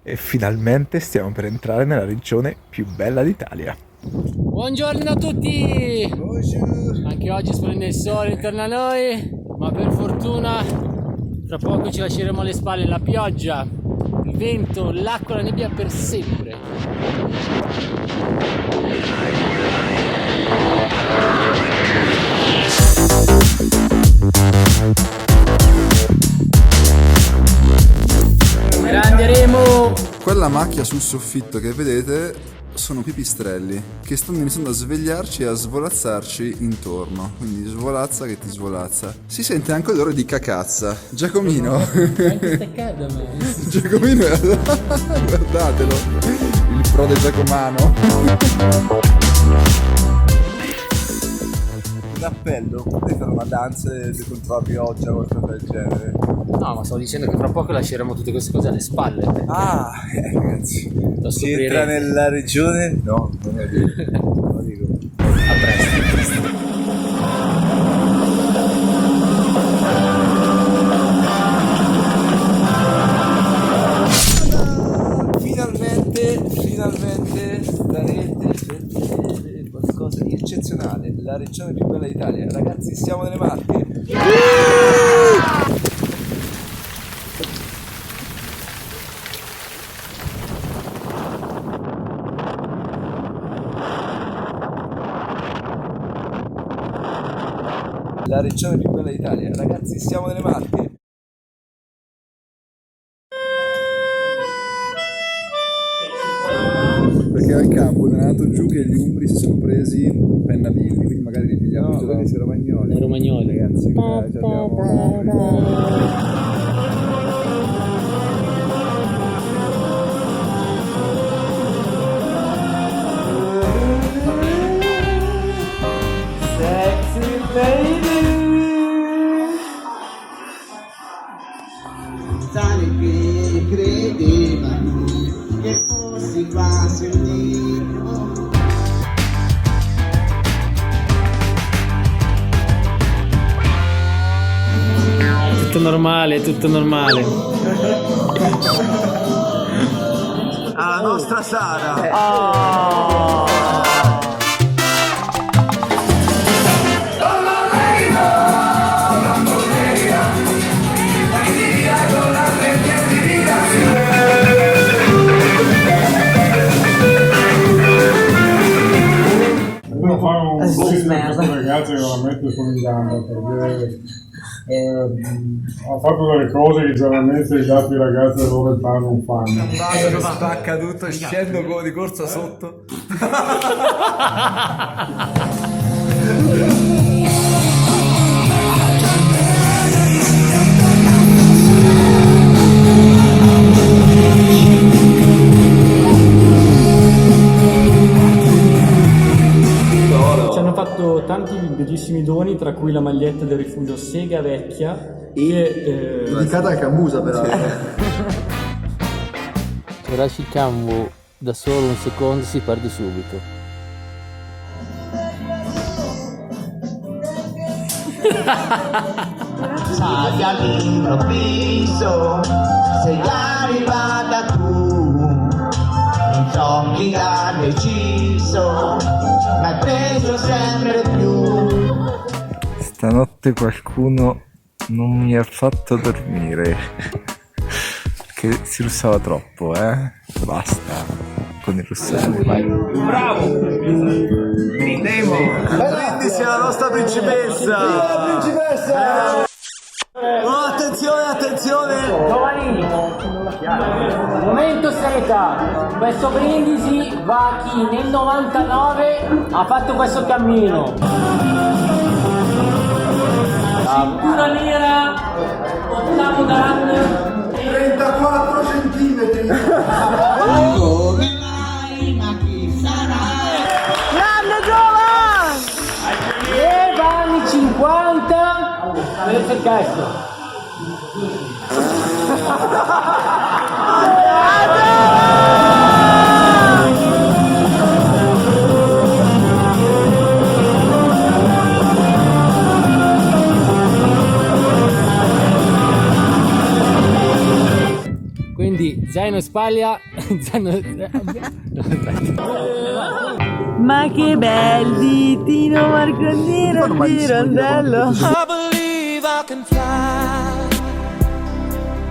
E finalmente stiamo per entrare nella regione più bella d'Italia. Buongiorno a tutti! Bonjour. Anche oggi splende il sole intorno a noi, ma per fortuna tra poco ci lasceremo alle spalle la pioggia, il vento, l'acqua, la nebbia per sempre. Grande Remo! Quella macchia sul soffitto che vedete sono pipistrelli che stanno iniziando a svegliarci e a svolazzarci intorno. Quindi svolazza che ti svolazza. Si sente anche l'odore di cacazza. Giacomino. Giacomino è... guardatelo. Il prode giacomano. Un appello, potete fare una danza contro la pioggia o qualcosa del genere? No, ma stavo dicendo che tra poco lasceremo tutte queste cose alle spalle. Ah, ragazzi. Lo Si entra scopriremo. nella regione? No, non è vero. Non lo dico. A presto. Finalmente darete qualcosa di eccezionale, la regione più bella d'Italia. Ragazzi, siamo nelle Marche. La regione più bella d'Italia. Ragazzi, siamo nelle Marche. Perché al campo è andato giù che gli umbri si sono presi pennabilli, quindi magari li pigliamo giù da romagnoli. Romagnoli. Ragazzi, ci abbiamo... Sai che credevano che fossi quasi un dio. Tutto normale, tutto normale. Alla nostra Sara. Devo fare un business a queste ragazze che veramente sono in gamba perché ha fatto delle cose che generalmente gli altri ragazzi della loro età non fanno. Basta, spacca tutto, scendo di corsa sotto. Ci hanno fatto tanti bellissimi doni, tra cui la maglietta del rifugio Sega Vecchia e dedicata a Cambusa peraltro. se lasci il campo da solo un secondo si perde subito. Sai all'improvviso sei arrivata tu, non so chi ha deciso, ma hai preso sempre più. Stanotte qualcuno non mi ha fatto dormire perché si russava troppo, basta con il russare. Bravo! Brindisi alla nostra principessa! Oh, attenzione, attenzione! Giovanni, momento serietà, questo brindisi va a chi nel 99 ha fatto questo cammino. Cintura nera, ottavo dan, 34 centimetri! Come mai, ma chi sarai? grande Giovanni! E anni 50, avete il questo. Quindi zaino spaglia. Ma che belli, Tino Marcondino di Rondello. I believe I can fly.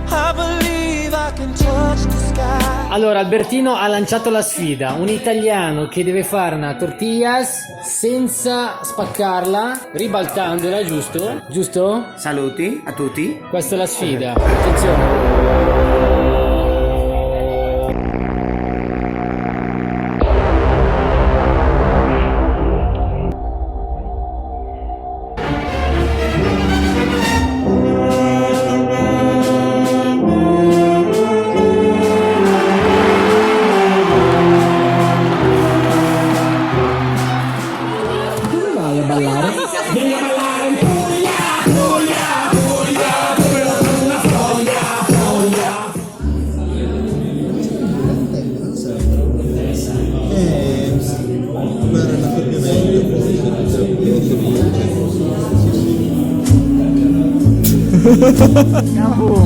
I believe I can touch the sky. Allora, Albertino ha lanciato la sfida, un italiano che deve fare una tortillas senza spaccarla, ribaltandola, giusto? Giusto? Saluti a tutti. Questa è la sfida. Attenzione.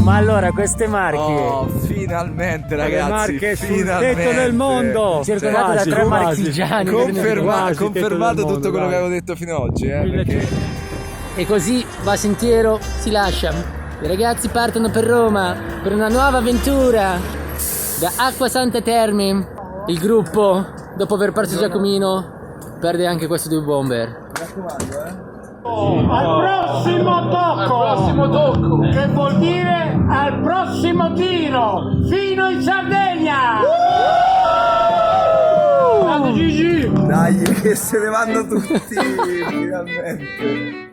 Ma allora queste marche, Oh, finalmente ragazzi, marche sul finalmente. tetto del mondo, circondate da 3 marchigiani. Confermato tutto quello che avevo detto fino ad oggi, perché... E così va sentiero, si lascia. I ragazzi partono per Roma per una nuova avventura. Da Acqua Santa Terme il gruppo, dopo aver perso Giacomino, perde anche questi 2 bomber. Al prossimo tocco, che vuol dire al prossimo tiro, fino in Sardegna. Grande Gigi. Dai, che se ne vanno tutti, finalmente.